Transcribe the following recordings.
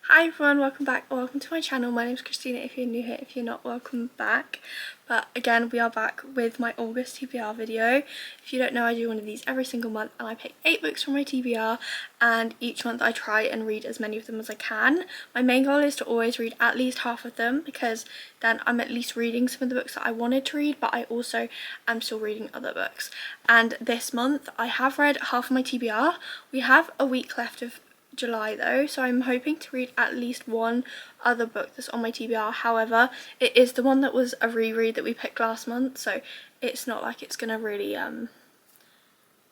Hi everyone, welcome back or welcome to my channel. My name's Christina if you're new here, if you're not, welcome back. But again, we are back with my August TBR video. If you don't know, I do one of these every single month and I pick 8 books from my TBR and each month I try and read as many of them as I can. My main goal is to always read at least half of them because then I'm at least reading some of the books that I wanted to read, but I also am still reading other books. And this month I have read half of my TBR. We have a week left of July though, so I'm hoping to read at least one other book that's on my TBR. However, it is the one that was a reread that we picked last month, so it's not like it's gonna really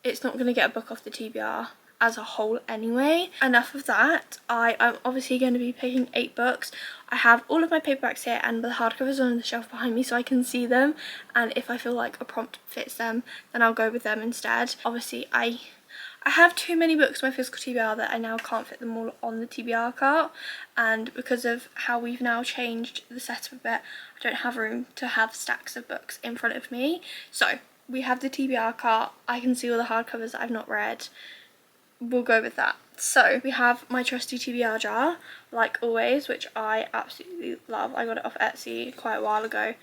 it's not gonna get a book off the TBR as a whole anyway. Enough of that. I'm obviously going to be picking 8 books. I have all of my paperbacks here and the hardcovers on the shelf behind me so I can see them, and if I feel like a prompt fits them then I'll go with them instead. Obviously I have too many books on my physical TBR that I now can't fit them all on the TBR cart, and because of how we've now changed the setup a bit, I don't have room to have stacks of books in front of me. So we have the TBR cart, I can see all the hardcovers that I've not read, we'll go with that. So we have my trusty TBR jar, like always, which I absolutely love. I got it off Etsy quite a while ago.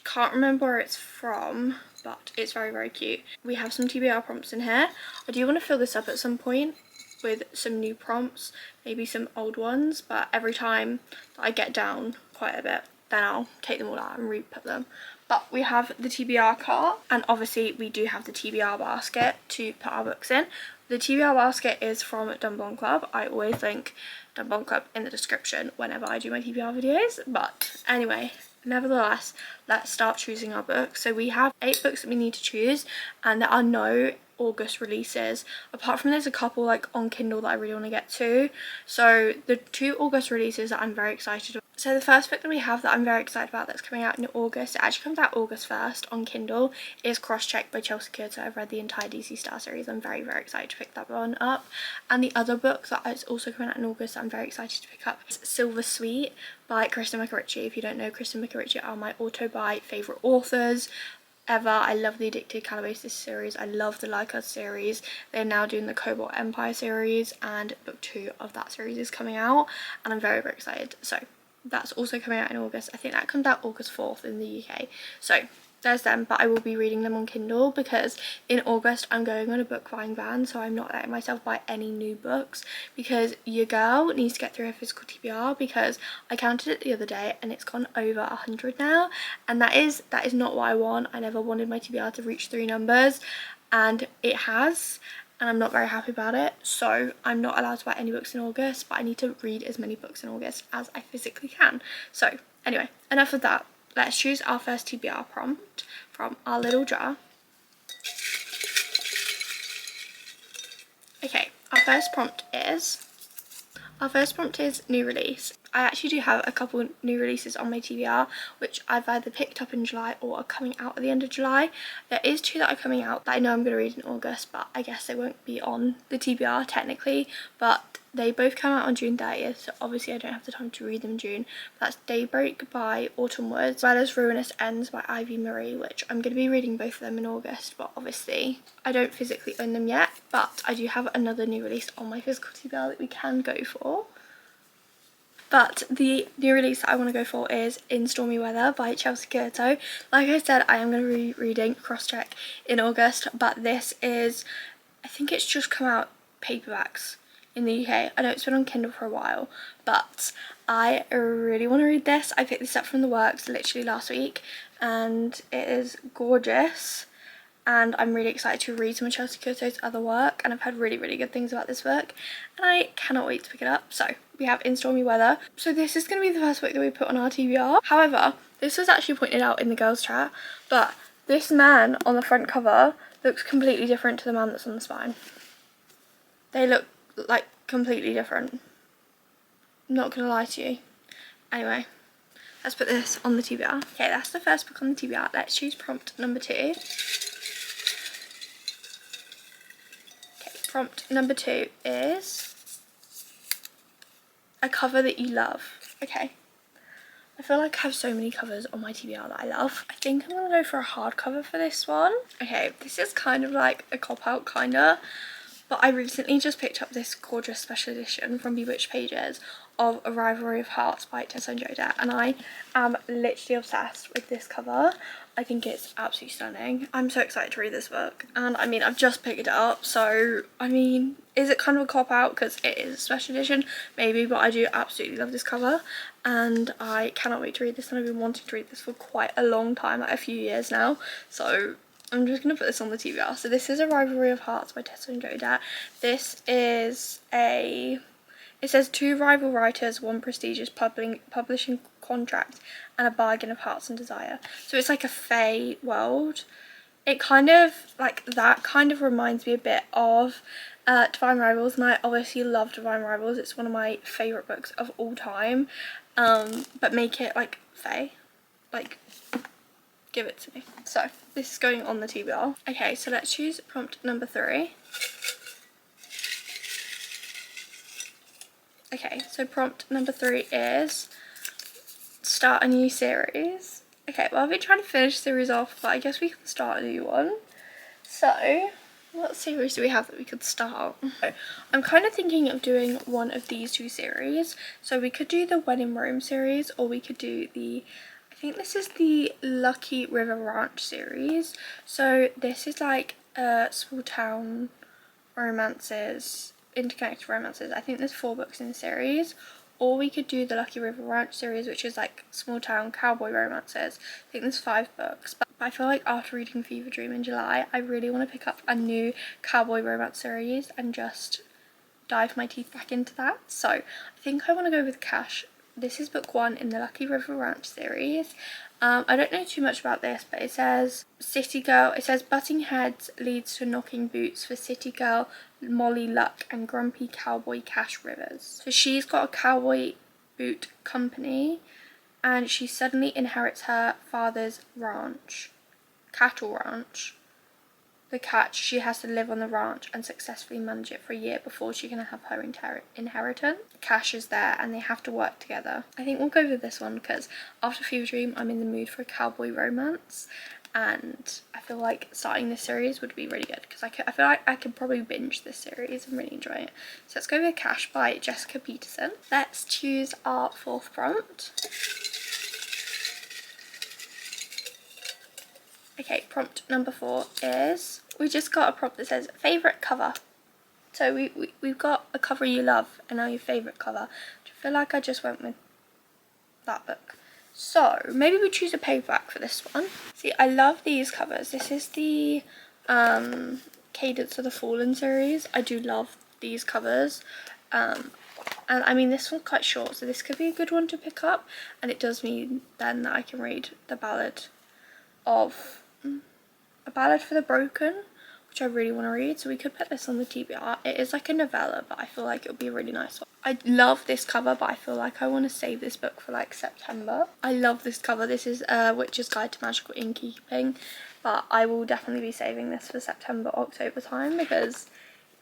Can't remember where it's from, but it's very, very cute. We have some TBR prompts in here. I do want to fill this up at some point with some new prompts, maybe some old ones, but every time that I get down quite a bit, then I'll take them all out and re-put them. But we have the TBR cart, and obviously we do have the TBR basket to put our books in. The TBR basket is from Dunbon Club. I always link Dunbon Club in the description whenever I do my TBR videos, but anyway, nevertheless, let's start choosing our books. So we have 8 books that we need to choose, and there are no August releases, apart from there's a couple like on Kindle that I really want to get to. So the 2 August releases that I'm very excited about. So the first book that we have that I'm very excited about that's coming out in August, it actually comes out August 1st on Kindle, is Crosscheck by Chelsea Curto. I've read the entire DC Star series. I'm very, very excited to pick that one up. And the other book that is also coming out in August that I'm very excited to pick up is Silver Sweet by Kristen Micarici. If you don't know, Kristen Micarici are my auto-buy favourite authors ever. I love the Addicted Calabasis series, I love the Like Us series. They're now doing the Cobalt Empire series and book 2 of that series is coming out and I'm very, very excited. So that's also coming out in August. I think that comes out August 4th in the UK. So there's them, but I will be reading them on Kindle because in August I'm going on a book buying ban, so I'm not letting myself buy any new books because your girl needs to get through her physical TBR, because I counted it the other day and it's gone over 100 now, and that is not what I want. I never wanted my TBR to reach 3 numbers and it has, and I'm not very happy about it. So I'm not allowed to buy any books in August, but I need to read as many books in August as I physically can. So anyway, enough of that. Let's choose our first TBR prompt from our little jar. Okay, our first prompt is new release. I actually do have a couple new releases on my TBR which I've either picked up in July or are coming out at the end of July. There is 2 that are coming out that I know I'm going to read in August, but I guess they won't be on the TBR technically, but they both come out on June 30th, so obviously I don't have the time to read them in June. But that's Daybreak by Autumn Woods, as well as Ruinous Ends by Ivy Marie, which I'm going to be reading both of them in August, but obviously I don't physically own them yet. But I do have another new release on my physical TBR that we can go for. But the new release that I want to go for is In Stormy Weather by Chelsea Curto. Like I said, I am going to be reading Crosscheck in August, but this is, I think it's just come out paperbacks in the UK. I know it's been on Kindle for a while, but I really want to read this. I picked this up from the works literally last week and it is gorgeous. And I'm really excited to read some of Chelsea Curto's other work, and I've heard really, really good things about this book and I cannot wait to pick it up. So we have In Stormy Weather. So this is going to be the first book that we put on our TBR. However, this was actually pointed out in the girls chat, but this man on the front cover looks completely different to the man that's on the spine. They look like completely different. I'm not gonna lie to you. Anyway, let's put this on the TBR. Okay, that's the first book on the TBR. Let's choose prompt number 2. Prompt number 2 is a cover that you love. Okay, I feel like I have so many covers on my TBR that I love. I think I'm gonna go for a hardcover for this one. Okay, this is kind of like a cop-out kinda, But I recently just picked up this gorgeous special edition from Bewitched Pages of A Rivalry of Hearts by Tessa and Jodet, and I am literally obsessed with this cover. I think it's absolutely stunning. I'm so excited to read this book, and I mean, I've just picked it up, so I mean, is it kind of a cop-out because it is a special edition? Maybe, but I do absolutely love this cover, and I cannot wait to read this, and I've been wanting to read this for quite a long time, like a few years now, so I'm just going to put this on the TBR. So this is A Rivalry of Hearts by Tessa and Jodet. This is it says 2 rival writers, 1 prestigious publishing contract, and a bargain of hearts and desire. So it's like a fae world. It kind of, like, that kind of reminds me a bit of Divine Rivals, and I obviously love Divine Rivals. It's one of my favourite books of all time. But make it, like, fae. Like, give it to me. So, this is going on the TBR. Okay, so let's choose prompt number 3. Okay, so prompt number 3 is start a new series. Okay, well, I've been trying to finish the series off, but I guess we can start a new one. So, what series do we have that we could start? I'm kind of thinking of doing one of these 2 series. So we could do the When in Rome series, or we could do the, I think this is the Lucky River Ranch series. So this is like small town romances, interconnected romances. I think there's 4 books in the series. Or we could do the Lucky River Ranch series, which is like small town cowboy romances. I think there's 5 books. But I feel like after reading Fever Dream in July, I really want to pick up a new cowboy romance series and just dive my teeth back into that. So I think I want to go with Cash. This is book 1 in the Lucky River Ranch series. I don't know too much about this, but it says City Girl. It says butting heads leads to knocking boots for City Girl Molly Luck and grumpy cowboy Cash Rivers. So she's got a cowboy boot company, and she suddenly inherits her father's ranch, cattle ranch. The catch, she has to live on the ranch and successfully manage it for a year before she can have her inheritance. Cash is there and they have to work together. I think we'll go with this one because after Fever Dream, I'm in the mood for a cowboy romance, and I feel like starting this series would be really good because I feel like I could probably binge this series and really enjoy it. So let's go with Cash by Jessica Peterson. Let's choose our 4th prompt. Okay, prompt number 4 is, we just got a prompt that says favourite cover. So we've got a cover you love and now your favourite cover. I feel like I just went with that book. So maybe we choose a paperback for this one. See, I love these covers. This is the Cadence of the Fallen series. I do love these covers. And I mean, this one's quite short, so this could be a good one to pick up. And it does mean then that I can read the Ballad of A Ballad for the Broken, which I really want to read, so we could put this on the TBR. It is like a novella, but I feel like it'll be a really nice one. I love this cover, but I feel like I want to save this book for like September. I love this cover. This is Witch's Guide to Magical Innkeeping, but I will definitely be saving this for September, October time because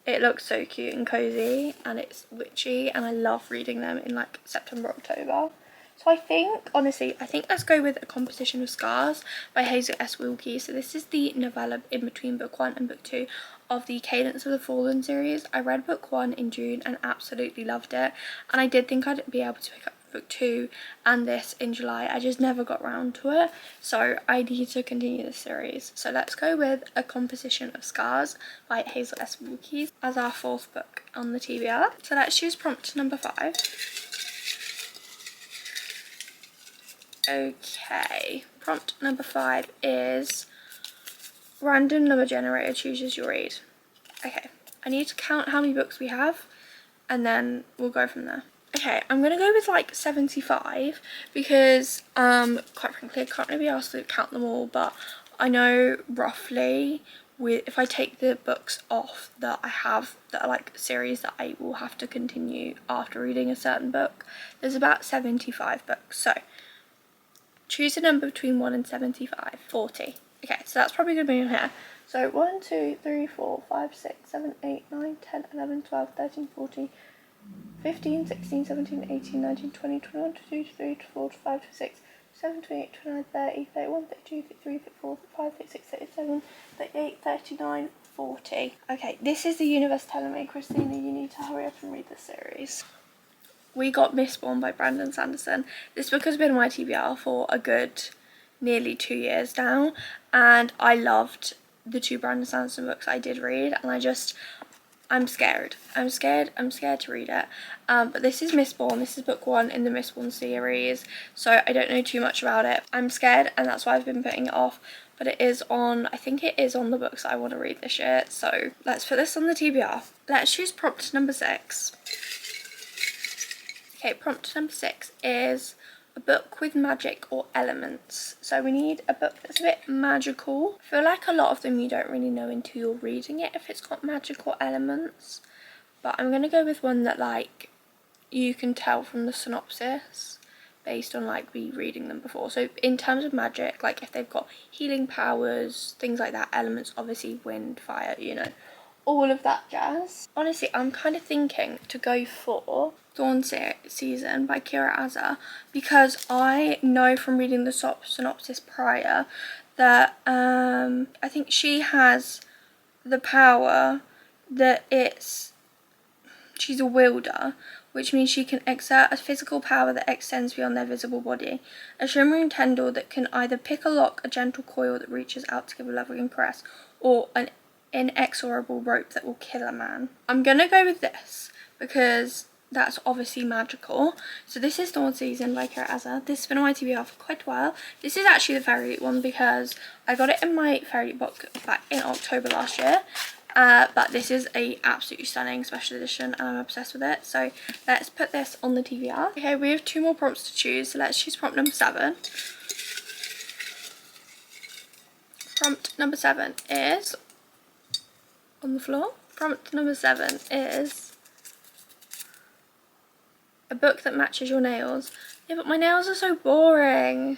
it looks so cute and cozy and it's witchy, and I love reading them in like September, October. So I think, honestly, let's go with A Composition of Scars by Hazel S. Wilkie. So this is the novella in between book 1 and book 2 of the Cadence of the Fallen series. I read book 1 in June and absolutely loved it. And I did think I'd be able to pick up book 2 and this in July. I just never got round to it. So I need to continue this series. So let's go with A Composition of Scars by Hazel S. Wilkie as our 4th book on the TBR. So let's choose prompt number 5. Okay, prompt number 5 is random number generator chooses your read. Okay, I need to count how many books we have and then we'll go from there. Okay, I'm gonna go with like 75 because quite frankly I can't really be asked to count them all, but I know roughly if I take the books off that I have that are like series that I will have to continue after reading a certain book, there's about 75 books. So choose a number between 1 and 75. 40. Okay, so that's probably going to be in here. So 1, 2, 3, 4, 5, 6, 7, 8, 9, 10, 11, 12, 13, 14, 15, 16, 17, 18, 19, 20, 21, 22, 23, 24, 25, 26, 27, 28, 29, 30, 31, 32, 33, 34, 35, 36, 37, 38, 39, 40. Okay, this is the universe telling me, Christina, you need to hurry up and read this series. We got Mistborn by Brandon Sanderson. This book has been on my TBR for a good nearly 2 years now, and I loved the 2 Brandon Sanderson books I did read, and I'm scared to read it. But this is Mistborn. This is book 1 in the Mistborn series, so I don't know too much about it. I'm scared, and that's why I've been putting it off, but it is on, I think it is on the books that I want to read this year, so let's put this on the TBR. Let's choose prompt number 6. Okay, prompt number 6 is a book with magic or elements. So we need a book that's a bit magical. I feel like a lot of them you don't really know until you're reading it if it's got magical elements. But I'm going to go with one that like you can tell from the synopsis based on like me reading them before. So in terms of magic, like if they've got healing powers, things like that, elements, obviously wind, fire, you know, all of that jazz. Honestly, I'm kind of thinking to go for Dawn Season by Kira Azar, because I know from reading the synopsis prior that I think she has the power that she's a wielder, which means she can exert a physical power that extends beyond their visible body. A shimmering tendril that can either pick a lock, a gentle coil that reaches out to give a loving caress, or an inexorable rope that will kill a man. I'm gonna go with this because that's obviously magical. So this is Dawn Season by Kira Azar. This has been on my TBR for quite a while. This is actually the Fairy one because I got it in my Fairy book back in October last year. But this is a absolutely stunning special edition and I'm obsessed with it. So let's put this on the TBR. Okay, we have 2 more prompts to choose. So let's choose prompt number 7. Prompt number 7 is on the floor. Prompt number 7 is a book that matches your nails. Yeah, but my nails are so boring.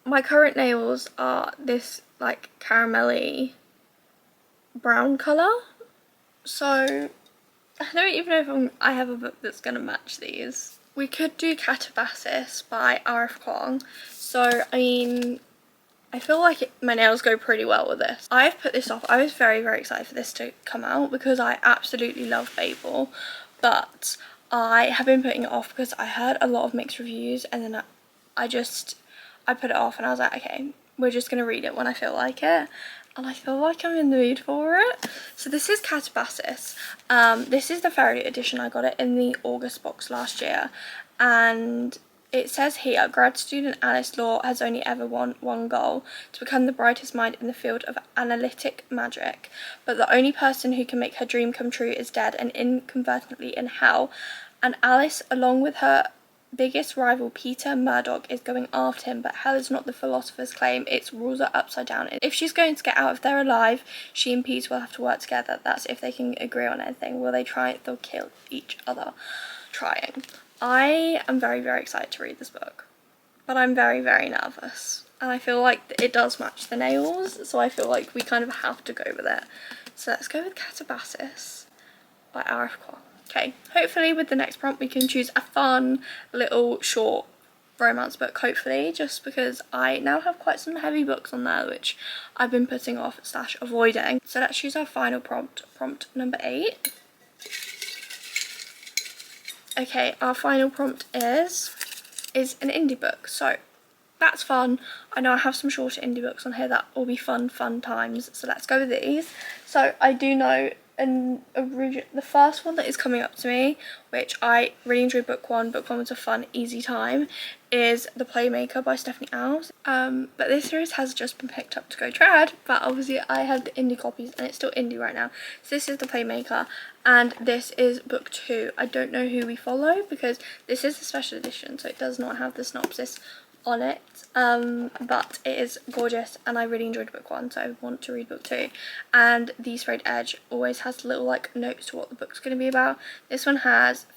My current nails are this like caramelly brown colour. So I don't even know if I have a book that's going to match these. We could do Catabasis by R.F. Kuang. So, I mean, I feel like my nails go pretty well with this. I've put this off. I was very, very excited for this to come out because I absolutely love Fable. But I have been putting it off because I heard a lot of mixed reviews and then I put it off and I was like, okay, we're just going to read it when I feel like it. And I feel like I'm in the mood for it. So this is Catabasis. This is the Fairy edition. I got it in the August box last year. And it says here, grad student Alice Law has only ever one goal, to become the brightest mind in the field of analytic magic. But the only person who can make her dream come true is dead and inconveniently in hell. And Alice, along with her biggest rival Peter Murdoch, is going after him, but hell is not the philosopher's claim, its rules are upside down. If she's going to get out of there alive, she and Pete will have to work together. That's if they can agree on anything. Will they try it? They'll kill each other trying. I am very, very excited to read this book, but I'm very, very nervous. And I feel like it does match the nails, so I feel like we kind of have to go with it. So let's go with Catabasis by R.F. Kuang. Okay, hopefully with the next prompt we can choose a fun little short romance book, hopefully, just because I now have quite some heavy books on there which I've been putting off / avoiding. So let's choose our final prompt, prompt number 8. Okay, our final prompt is an indie book, so that's fun. I know I have some shorter indie books on here that will be fun times, so let's go with these. So I do know the first one that is coming up to me, which I really enjoyed book 1. Book 1 was a fun, easy time, is The Playmaker by Stephanie Alves. But this series has just been picked up to go trad, but obviously I have the indie copies and it's still indie right now. So this is The Playmaker and this is book 2. I don't know who we follow because this is a special edition, so it does not have the synopsis on it, but it is gorgeous and I really enjoyed book 1, so I want to read book 2. And the sprayed edge always has little like notes to what the book's going to be about. This one has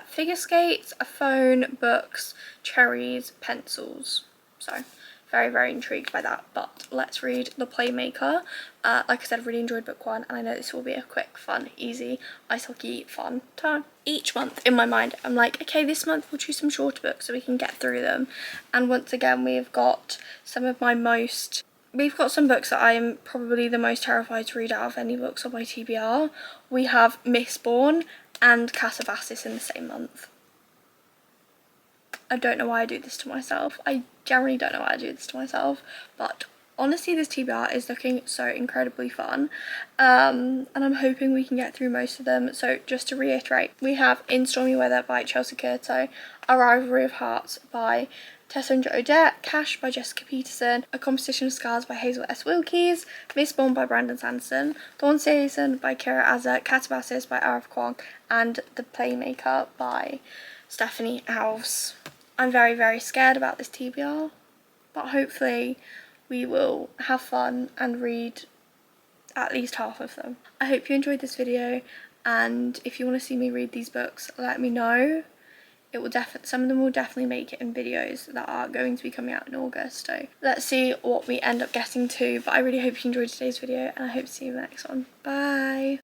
figure skates, a phone, books, cherries, pencils, so very, very intrigued by that. But let's read The Playmaker. Like I said, really enjoyed book 1 and I know this will be a quick, fun, easy, ice hockey fun time. Each month in my mind I'm like, okay, this month we'll choose some shorter books so we can get through them. And once again we've got some of my most we've got some books that I'm probably the most terrified to read out of any books on my TBR. We have Mistborn and Calabasas in the same month. I don't know why I do this to myself. I generally don't know why I do this to myself, but honestly this TBR is looking so incredibly fun, and I'm hoping we can get through most of them. So just to reiterate, we have In Stormy Weather by Chelsea Curto, A Rivalry of Hearts by Tessandra Odette, Cash by Jessica Peterson, A Composition of Scars by Hazel S. Wilkes, Mistborn by Brandon Sanderson, Dawn Season by Kira Azar, Calabasas by Arif Kwong, and The Playmaker by Stephanie Alves. I'm very, very scared about this TBR, but hopefully we will have fun and read at least half of them. I hope you enjoyed this video, and if you want to see me read these books, let me know. It will some of them will definitely make it in videos that are going to be coming out in August, so let's see what we end up getting to. But I really hope you enjoyed today's video, and I hope to see you in the next one. Bye!